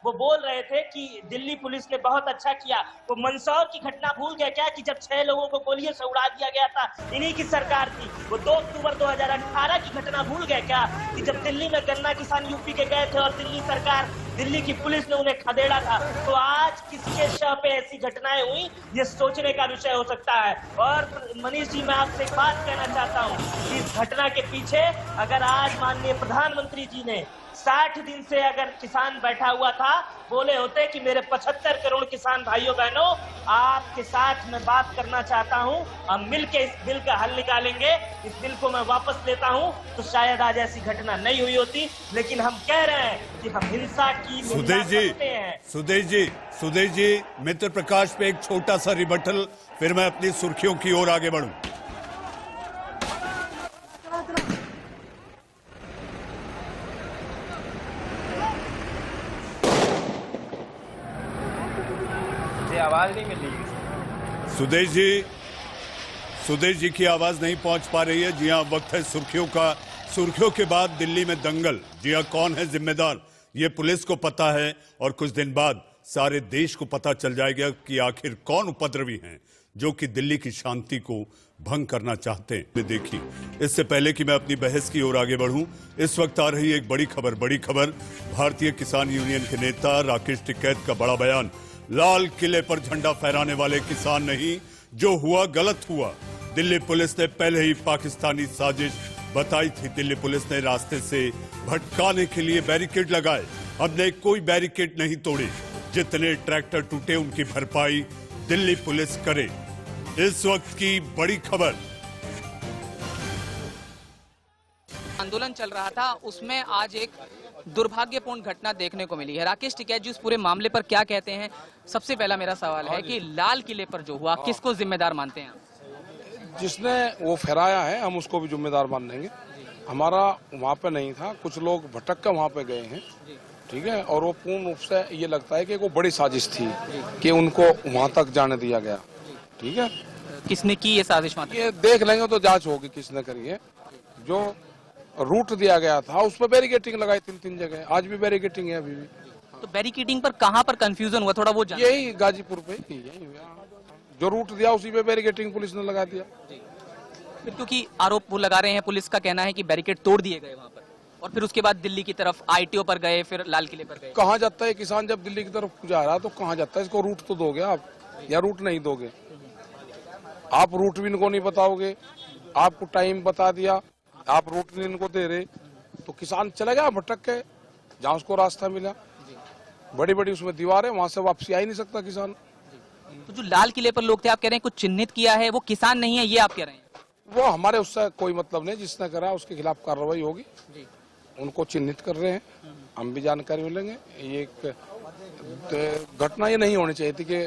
[SPEAKER 10] वो बोल रहे थे कि दिल्ली पुलिस ने बहुत अच्छा किया। वो मंदसौर की घटना भूल गए क्या कि जब 6 लोगों को गोलियों से उड़ा दिया गया था, इन्हीं की सरकार थी। वो 2 अक्टूबर 2018 की घटना भूल गए क्या कि जब दिल्ली में गन्ना किसान यूपी के गए थे और दिल्ली सरकार, दिल्ली की पुलिस ने उन्हें खदेड़ा था। तो आज किसके शव पे ऐसी घटनाएं हुई, ये सोचने का विषय हो सकता है। और मनीष जी, मैं आपसे एक बात कहना चाहता हूँ, इस घटना के पीछे अगर आज माननीय प्रधानमंत्री जी ने 60 दिन से अगर किसान बैठा हुआ था, बोले होते कि मेरे 75 करोड़ किसान भाइयों बहनों, आपके साथ मैं बात करना चाहता हूं, हम मिलके इस बिल का हल निकालेंगे, इस बिल को मैं वापस लेता हूं, तो शायद आज ऐसी घटना नहीं हुई होती। लेकिन हम कह रहे हैं कि हम हिंसा की निंदा करते हैं।
[SPEAKER 1] सुदेश जी, मित्र प्रकाश पे एक छोटा सा रिबटल, फिर मैं अपनी सुर्खियों की ओर आगे बढ़ूं।
[SPEAKER 10] आवाज नहीं मिल रही।
[SPEAKER 1] सुदेश जी की आवाज नहीं पहुंच पा रही है। जी हाँ, वक्त है सुर्खियों का। सुर्खियों के बाद दिल्ली में दंगल। जी हाँ, कौन है जिम्मेदार ये पुलिस को पता है और कुछ दिन बाद सारे देश को पता चल जाएगा कि आखिर कौन उपद्रवी हैं जो कि दिल्ली की शांति को भंग करना चाहते हैं। देखिए, इससे पहले कि मैं अपनी बहस की ओर आगे बढ़ूं, इस वक्त आ रही एक बड़ी खबर। भारतीय किसान यूनियन के नेता राकेश टिकैत का बड़ा बयान। लाल किले पर झंडा फहराने वाले किसान नहीं, जो हुआ गलत हुआ। दिल्ली पुलिस ने पहले ही पाकिस्तानी साजिश बताई थी। दिल्ली पुलिस ने रास्ते से भटकाने के लिए बैरिकेड लगाए, हमने कोई बैरिकेड नहीं तोड़े। जितने ट्रैक्टर टूटे उनकी भरपाई दिल्ली पुलिस करे। इस वक्त की बड़ी खबर।
[SPEAKER 13] आंदोलन चल रहा था, उसमें आज एक दुर्भाग्यपूर्ण घटना देखने को मिली है। राकेश टिकैत जी उस पूरे मामले पर क्या कहते हैं? सबसे पहला मेरा सवाल है कि लाल किले पर जो हुआ, किसको जिम्मेदार मानते हैं?
[SPEAKER 3] जिसने वो फहराया है हम उसको भी जिम्मेदार मान लेंगे। हमारा वहाँ पे नहीं था, कुछ लोग भटक कर वहाँ पे गए हैं, ठीक है। और वो पूर्ण रूप से ये लगता है कि वो बड़ी साजिश थी कि उनको वहाँ तक जाने दिया गया, ठीक है।
[SPEAKER 13] किसने की ये साजिश?
[SPEAKER 3] ये देख लेंगे तो जांच होगी किसने करी है। जो रूट दिया गया था उस पर बैरिकेटिंग लगाई 3 जगह, आज भी बैरिकेटिंग है अभी भी।
[SPEAKER 13] तो बैरिकेटिंग पर कहाँ पर कंफ्यूजन हुआ, थोड़ा वो
[SPEAKER 3] यही गाजीपुर पे, यही जो रूट दिया उसी पे बैरिकेटिंग पुलिस ने लगा दिया।
[SPEAKER 13] फिर क्योंकि आरोप वो लगा रहे हैं, पुलिस का कहना है कि बैरिकेड तोड़ दिए गए वहाँ पर, और फिर उसके बाद दिल्ली की तरफ आईटीओ पर गए, फिर लाल किले पर गए।
[SPEAKER 3] कहाँ जाता है किसान जब दिल्ली की तरफ जा रहा है तो कहाँ जाता है? इसको रूट तो दोगे आप, या रूट नहीं दोगे? आप रूट भी इनको नहीं बताओगे, आपको टाइम बता दिया, आप रूट नहीं इनको दे रहे, तो किसान चला गया भटक के जहाँ उसको रास्ता मिला। बड़ी बड़ी उसमें दीवार है, वहां से वापसी आ ही नहीं सकता किसान।
[SPEAKER 13] तो जो लाल किले पर लोग थे, आप कह रहे हैं कुछ चिन्हित किया है, वो किसान नहीं है, ये आप कह रहे हैं?
[SPEAKER 3] वो हमारे उससे कोई मतलब नहीं, जिसने करा उसके खिलाफ कार्रवाई होगी। उनको चिन्हित कर रहे हैं, हम भी जानकारी मिलेंगे। ये एक घटना ये नहीं होनी चाहिए थी कि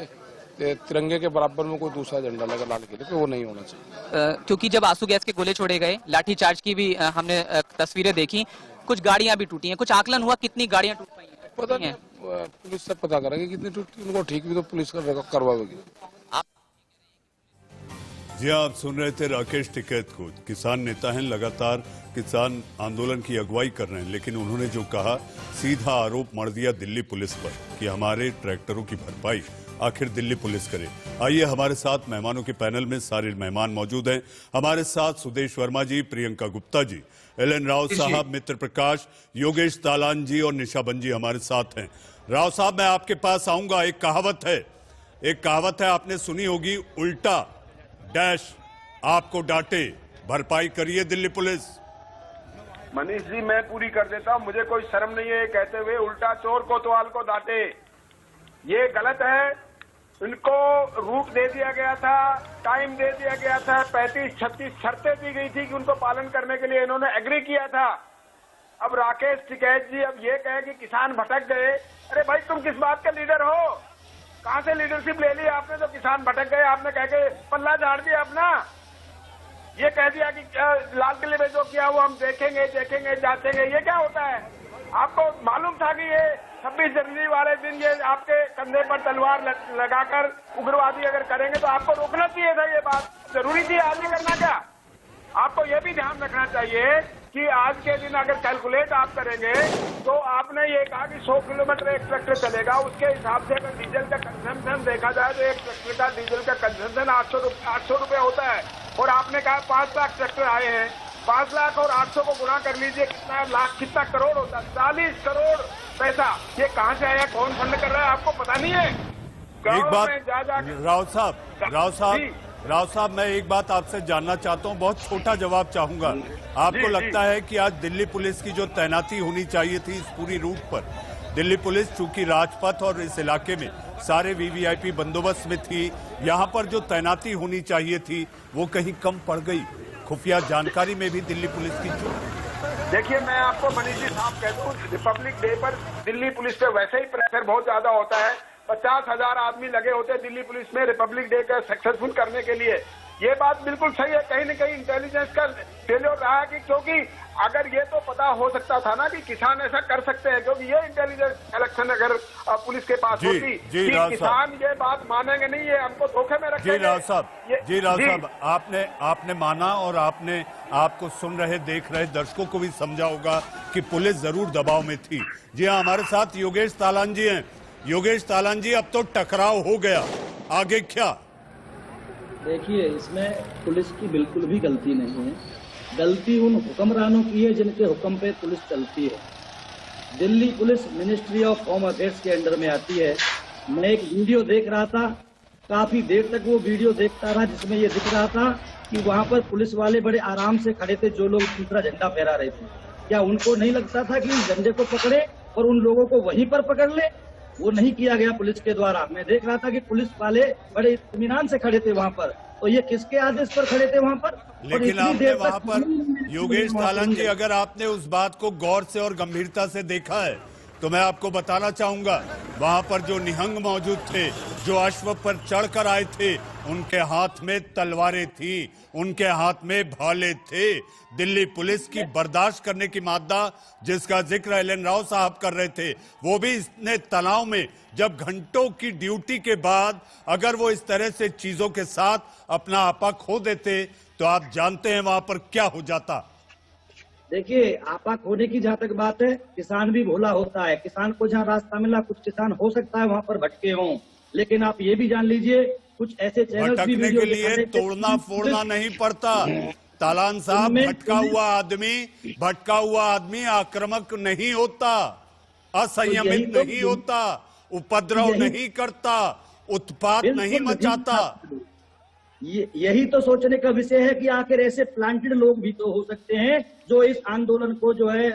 [SPEAKER 3] तिरंगे के बराबर में कोई दूसरा झंडा लगा लाल किले पे, वो नहीं होना चाहिए।
[SPEAKER 13] क्योंकि जब आंसू गैस के गोले छोड़े गए, लाठीचार्ज की भी हमने तस्वीरें देखी, कुछ गाड़ियां भी टूटी हैं, कुछ आकलन हुआ कितनी गाड़ियां टूट पाई हैं?
[SPEAKER 3] पता नहीं, पुलिस से पता करेंगे कितनी टूटी, उनको ठीक भी तो पुलिस करवाएगी।
[SPEAKER 1] जी आप सुन रहे थे राकेश टिकैत को। किसान नेता हैं, लगातार किसान आंदोलन की अगुवाई कर रहे हैं, लेकिन उन्होंने जो कहा सीधा आरोप मढ़ दिया दिल्ली पुलिस पर कि हमारे ट्रैक्टरों की भरपाई आखिर दिल्ली पुलिस करे। आइए हमारे साथ मेहमानों के पैनल में सारे मेहमान मौजूद हैं। हमारे साथ सुदेश वर्मा जी, प्रियंका गुप्ता जी, एल.एन. राव साहब, मित्र प्रकाश, योगेश तालान जी और निशाबन जी हमारे साथ हैं। राव साहब, मैं आपके पास आऊंगा। एक कहावत है आपने सुनी होगी, उल्टा डैश आपको डांटे भरपाई करिए दिल्ली पुलिस।
[SPEAKER 7] मनीष जी मैं पूरी कर देता हूँ, मुझे कोई शर्म नहीं है कहते हुए उल्टा चोर कोतवाल को डांटे। ये गलत है। इनको रूट दे दिया गया था, टाइम दे दिया गया था, 35-36 शर्तें दी गई थी कि उनको पालन करने के लिए इन्होंने एग्री किया था। अब राकेश टिकैत जी अब ये कहे कि किसान भटक गए। अरे भाई तुम किस बात के लीडर हो? कहां से लीडरशिप ले ली आपने? तो किसान भटक गए आपने कह के पल्ला झाड़ दिया अपना। ये कह दिया कि लाल किले में जो किया वो हम देखेंगे जांचेंगे। ये क्या होता है? आपको मालूम था कि ये 26 जनवरी वाले दिन ये आपके कंधे पर तलवार लगाकर उग्रवादी अगर करेंगे तो आपको रोकना चाहिए था। ये बात जरूरी थी आज ही करना। क्या आपको ये भी ध्यान रखना चाहिए कि आज के दिन अगर कैलकुलेट आप करेंगे तो आपने ये कहा कि 100 किलोमीटर एक ट्रैक्टर चलेगा, उसके हिसाब से अगर डीजल का कंजम्पशन देखा जाए तो एक ट्रैक्टर का डीजल का कंजम्पशन 800 रुपए होता है। और आपने कहा 5 लाख ट्रैक्टर आए हैं, 5 लाख और 800 को गुणा कर लीजिए, कितना लाख कितना करोड़ होता है? 40 करोड़ पैसा। ये कहाँ से आया? कौन फंड कर रहा है? आपको पता नहीं है?
[SPEAKER 1] एक बात राव साहब मैं एक बात आपसे जानना चाहता हूं, बहुत छोटा जवाब चाहूंगा। आपको लगता है कि आज दिल्ली पुलिस की जो तैनाती होनी चाहिए थी इस पूरी रूट पर, दिल्ली पुलिस चूंकि राजपथ और इस इलाके में सारे वीवीआईपी बंदोबस्त में थी, यहाँ पर जो तैनाती होनी चाहिए थी वो कहीं कम पड़ गई? खुफिया जानकारी में भी दिल्ली पुलिस की चूक।
[SPEAKER 7] देखिए मैं आपको मनीष जी साहब कहता हूँ, रिपब्लिक डे पर दिल्ली पुलिस पे वैसे ही प्रेशर बहुत ज्यादा होता है। 50,000 आदमी लगे होते हैं दिल्ली पुलिस में रिपब्लिक डे का सक्सेसफुल करने के लिए। ये बात बिल्कुल सही है। कहीं न कहीं इंटेलिजेंस का फेलियर रहा है कि क्योंकि अगर ये तो पता हो सकता था ना कि किसान ऐसा कर सकते हैं, क्योंकि ये इंटेलिजेंस कलेक्शन अगर पुलिस के पास होती कि किसान ये बात मानेंगे नहीं, ये हमको धोखे में रखेंगे।
[SPEAKER 1] जी राव साहब आपने माना और आपको सुन रहे देख रहे दर्शकों को भी समझा होगा कि पुलिस जरूर दबाव में थी। जी हाँ, हमारे साथ योगेश तालान जी हैं। योगेश तालान जी, अब तो टकराव हो गया, आगे क्या?
[SPEAKER 6] देखिए इसमें पुलिस की बिल्कुल भी गलती नहीं है। गलती उन हुक्मरानों की है जिनके हुक्म पे पुलिस चलती है। Delhi police ministry of home affairs के अंडर में आती है। मैं एक वीडियो देख रहा था, काफी देर तक वो वीडियो देखता रहा, जिसमें ये दिख रहा था कि वहां पर पुलिस वाले बड़े आराम से खड़े थे जो लोग दूसरा झंडा फहरा रहे थे। क्या उनको नहीं लगता था कि इस झंडे को पकड़े और उन लोगों को वहीं पर पकड़ ले? वो नहीं किया गया पुलिस के द्वारा। मैं देख रहा था कि पुलिस वाले बड़े इत्मीनान से खड़े थे वहाँ पर। तो ये किसके आदेश पर खड़े थे वहाँ पर?
[SPEAKER 1] लेकिन आपने वहाँ पर योगेश तालान जी, अगर आपने उस बात को गौर से और गंभीरता से देखा है तो मैं आपको बताना चाहूंगा, वहां पर जो निहंग मौजूद थे, जो अश्व पर चढ़कर आए थे, उनके हाथ में तलवारें थी, उनके हाथ में भाले थे। दिल्ली पुलिस की बर्दाश्त करने की मादा जिसका जिक्र एल.एन. राव साहब कर रहे थे, वो भी इतने तनाव में, जब घंटों की ड्यूटी के बाद अगर वो इस तरह से चीजों के साथ अपना आपा खो देते तो आप जानते हैं वहां पर क्या हो जाता।
[SPEAKER 6] देखिए आपा खोने की जहाँ तक बात है, किसान भी भोला होता है। किसान को जहाँ रास्ता मिला, कुछ किसान हो सकता है वहाँ पर भटके हों, लेकिन आप ये भी जान लीजिए कुछ ऐसे चैनल भी
[SPEAKER 1] भटकने के लिए तोड़ना फोड़ना नहीं पड़ता। तालान साहब, भटका हुआ आदमी आक्रामक नहीं होता, असंयमित नहीं होता, उपद्रव नहीं करता, उत्पात नहीं मचाता।
[SPEAKER 6] यही तो सोचने का विषय है कि आखिर ऐसे प्लांटेड लोग भी तो हो सकते हैं जो इस आंदोलन को जो है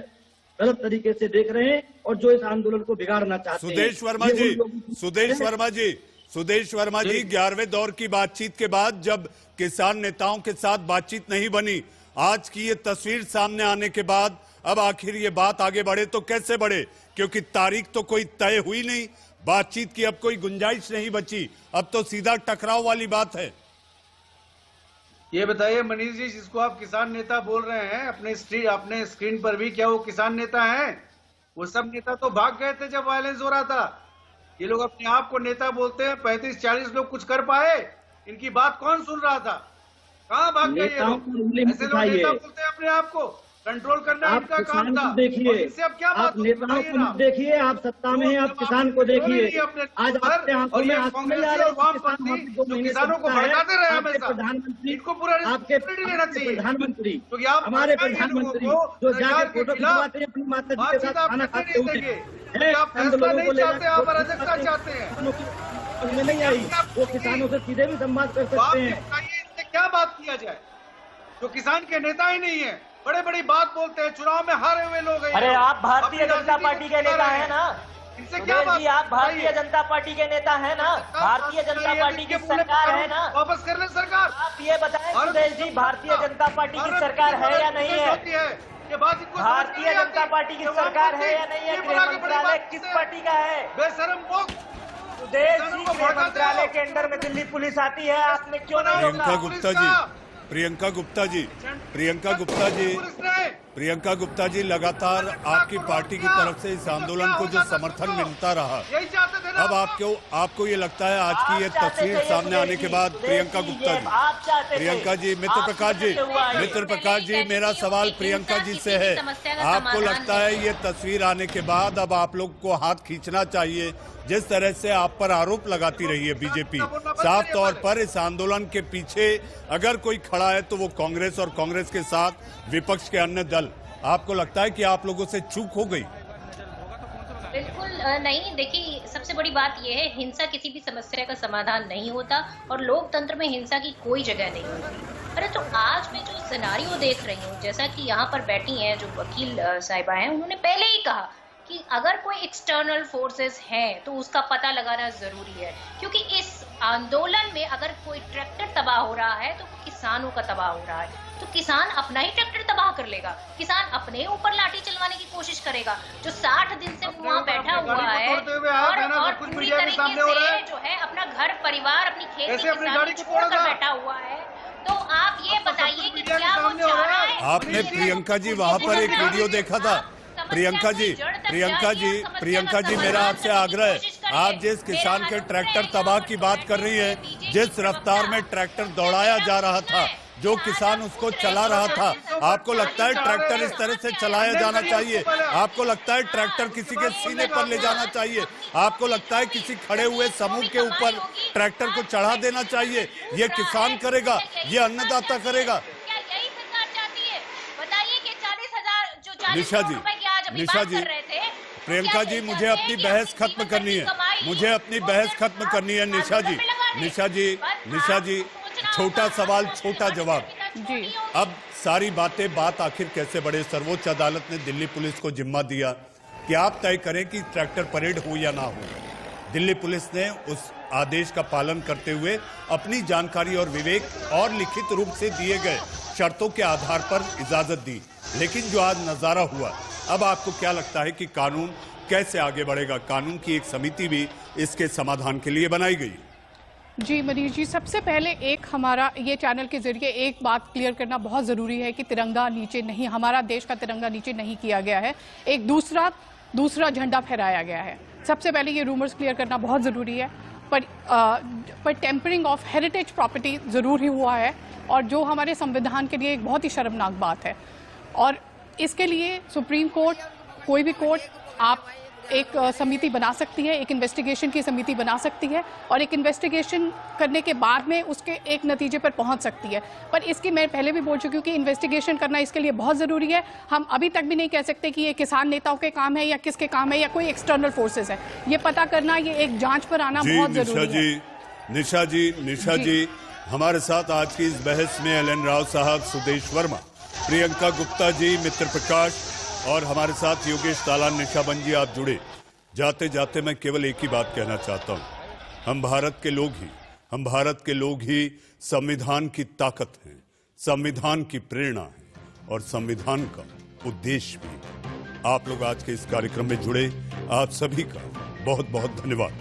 [SPEAKER 6] गलत तरीके से देख रहे हैं और जो इस आंदोलन को बिगाड़ना चाहते हैं।
[SPEAKER 1] सुदेश वर्मा जी 11वें दौर की बातचीत के बाद जब किसान नेताओं के साथ बातचीत नहीं बनी, आज की ये तस्वीर सामने आने के बाद अब आखिर ये बात आगे बढ़े तो कैसे बढ़े? क्योंकि तारीख तो कोई तय हुई नहीं, बातचीत की अब कोई गुंजाइश नहीं बची, अब तो सीधा टकराव वाली बात है।
[SPEAKER 9] ये बताइए मनीष जी, जिसको आप किसान नेता बोल रहे हैं अपने स्क्रीन पर भी, क्या वो किसान नेता हैं? वो सब नेता तो भाग गए थे जब वायलेंस हो रहा था। ये लोग अपने आप को नेता बोलते हैं, 35-40 लोग कुछ कर पाए? इनकी बात कौन सुन रहा था? कहाँ भाग गए ये लोग? ऐसे लोग नेता बोलते हैं अपने आप को, कंट्रोल करना इनका काम था।
[SPEAKER 6] देखिए,
[SPEAKER 9] इनसे अब क्या बात
[SPEAKER 6] आप नेताओं को मत देखिए, आप सत्ता में हैं, आप किसान को देखिए। आज आपके आंखों में आंसू नहीं आ रहे,
[SPEAKER 9] किसानों को भड़काते रहे हमेशा।
[SPEAKER 6] प्रधानमंत्री,
[SPEAKER 9] इनको पूरा
[SPEAKER 6] आपके
[SPEAKER 9] लेना चाहिए।
[SPEAKER 6] प्रधानमंत्री,
[SPEAKER 9] क्योंकि आप
[SPEAKER 6] हमारे प्रधानमंत्री जो जाके फोटो खिंचवाते हैं अपनी माता जी के साथ खाना खाते हुए,
[SPEAKER 9] आप फैसला नहीं चाहते, आप अराजकता चाहते हैं।
[SPEAKER 6] में नहीं आई, वो किसानों से सीधे भी संवाद कर सकते हैं।
[SPEAKER 9] इनसे क्या बात किया जाए जो किसान के नेता ही नहीं है? बड़े बड़ी बात बोलते हैं, चुनाव में हारे हुए लोग हैं।
[SPEAKER 10] अरे आप भारतीय जनता पार्टी के नेता हैं ना?
[SPEAKER 9] इनसे क्या बात?
[SPEAKER 10] आप भारतीय जनता पार्टी के नेता हैं ना? भारतीय जनता पार्टी की सरकार है ना?
[SPEAKER 9] वापस कर ले सरकार।
[SPEAKER 10] आप ये बताएं सुदेश जी, भारतीय जनता पार्टी की सरकार है या नहीं है?
[SPEAKER 9] ये बात इनको
[SPEAKER 10] भारतीय जनता पार्टी की सरकार है या नहीं है? गृह मंत्रालय किस पार्टी का है?
[SPEAKER 9] बेशरम लोग।
[SPEAKER 10] सुदेश जी, गृह मंत्रालय के अंडर में दिल्ली पुलिस आती है, आपने क्यों नहीं
[SPEAKER 1] प्रियंका
[SPEAKER 10] रोका?
[SPEAKER 1] गुप्ता जी, प्रियंका गुप्ता जी, प्रियंका गुप्ता जी, प्रियंका गुप्ता जी, लगातार आपकी पार्टी की तरफ से इस आंदोलन को जो समर्थन मिलता रहा, अब आपको ये लगता है आज की ये तस्वीर सामने आने के बाद, प्रियंका गुप्ता जी, प्रियंका जी, मित्र प्रकाश जी, मेरा सवाल प्रियंका जी से है, आपको लगता है ये तस्वीर आने के बाद अब आप लोग को हाथ खींचना चाहिए? जिस तरह से आप पर आरोप लगाती रही है बीजेपी, साफ तौर पर इस आंदोलन के पीछे अगर कोई खड़ा है तो वो कांग्रेस और कांग्रेस के साथ विपक्ष के अन्य दल, आपको लगता है कि आप लोगों से चूक हो गई?
[SPEAKER 11] बिल्कुल नहीं। देखिए, सबसे बड़ी बात यह है, हिंसा किसी भी समस्या का समाधान नहीं होता और लोकतंत्र में हिंसा की कोई जगह नहीं होती। परंतु आज मैं जो सिनारियो देख रही हूँ, जैसा कि यहाँ पर बैठी हैं जो वकील साहिबा हैं, उन्होंने पहले ही कहा कि अगर कोई एक्सटर्नल फोर्सेस हैं तो उसका पता लगाना जरूरी है, क्योंकि इस आंदोलन में अगर कोई ट्रैक्टर तबाह हो रहा है तो किसानों का तबाह हो रहा है, तो किसान अपना ही ट्रैक्टर तबाह कर लेगा, किसान अपने ऊपर लाठी चलवाने की कोशिश करेगा, जो 60 दिन से वहाँ बैठा हुआ है और पूरी तरीके से जो है अपना घर परिवार अपनी खेती किसानी छोड़कर बैठा हुआ है। तो आप ये बताइए कि क्या वो चाह रहा है?
[SPEAKER 1] आपने प्रियंका जी वहाँ पर एक वीडियो देखा था? प्रियंका जी, मेरा आपसे आग्रह है, आप जिस किसान के ट्रैक्टर तबाह की बात कर रही है, जिस रफ्तार में ट्रैक्टर दौड़ाया जा रहा था, जो किसान उसको चला रहा था, आपको लगता है ट्रैक्टर इस तरह से चलाया जाना चाहिए? आपको लगता है ट्रैक्टर किसी के सीने पर ले जाना चाहिए? आपको लगता है किसी खड़े हुए समूह के ऊपर ट्रैक्टर को चढ़ा देना चाहिए? ये किसान करेगा, ये अन्नदाता करेगा? निशा जी, प्रियंका जी, मुझे अपनी बहस खत्म करनी है, निशा जी, छोटा सवाल छोटा जवाब
[SPEAKER 12] जी।
[SPEAKER 1] अब सारी बात आखिर कैसे बढ़े? सर्वोच्च अदालत ने दिल्ली पुलिस को जिम्मा दिया कि आप तय करें कि ट्रैक्टर परेड हो या ना हो। दिल्ली पुलिस ने उस आदेश का पालन करते हुए अपनी जानकारी और विवेक और लिखित रूप से दिए गए शर्तों के आधार पर इजाजत दी। लेकिन जो आज नजारा हुआ, अब आपको क्या लगता है कि कानून कैसे आगे बढ़ेगा? कानून की एक समिति भी इसके समाधान के लिए बनाई गई।
[SPEAKER 12] जी मनीष जी, सबसे पहले एक हमारा ये चैनल के जरिए एक बात क्लियर करना बहुत ज़रूरी है कि तिरंगा नीचे नहीं, हमारा देश का तिरंगा नीचे नहीं किया गया है, एक दूसरा झंडा फहराया गया है। सबसे पहले ये रूमर्स क्लियर करना बहुत ज़रूरी है। पर टेम्परिंग ऑफ हेरिटेज प्रॉपर्टी ज़रूर ही हुआ है, और जो हमारे संविधान के लिए एक बहुत ही शर्मनाक बात है। और इसके लिए सुप्रीम कोर्ट, कोई भी कोर्ट, आप एक समिति बना सकती है, एक इन्वेस्टिगेशन की समिति बना सकती है, और एक इन्वेस्टिगेशन करने के बाद में उसके एक नतीजे पर पहुंच सकती है। पर इसकी मैं पहले भी बोल चुकी हूँ कि इन्वेस्टिगेशन करना इसके लिए बहुत ज़रूरी है। हम अभी तक भी नहीं कह सकते कि ये किसान नेताओं के काम है या किसके काम है या कोई एक्सटर्नल फोर्सेस है। ये पता करना, ये एक जाँच पर आना बहुत ज़रूरी है।
[SPEAKER 1] निशा जी, हमारे साथ आज की इस बहस में एल एन राव साहब, सुदेश वर्मा, प्रियंका गुप्ता जी, मित्र प्रकाश और हमारे साथ योगेश तालान, निशाबन जी, आप जुड़े। जाते जाते मैं केवल एक ही बात कहना चाहता हूं, हम भारत के लोग ही संविधान की ताकत हैं, संविधान की प्रेरणा है और संविधान का उद्देश्य भी। आप लोग आज के इस कार्यक्रम में जुड़े, आप सभी का बहुत बहुत धन्यवाद।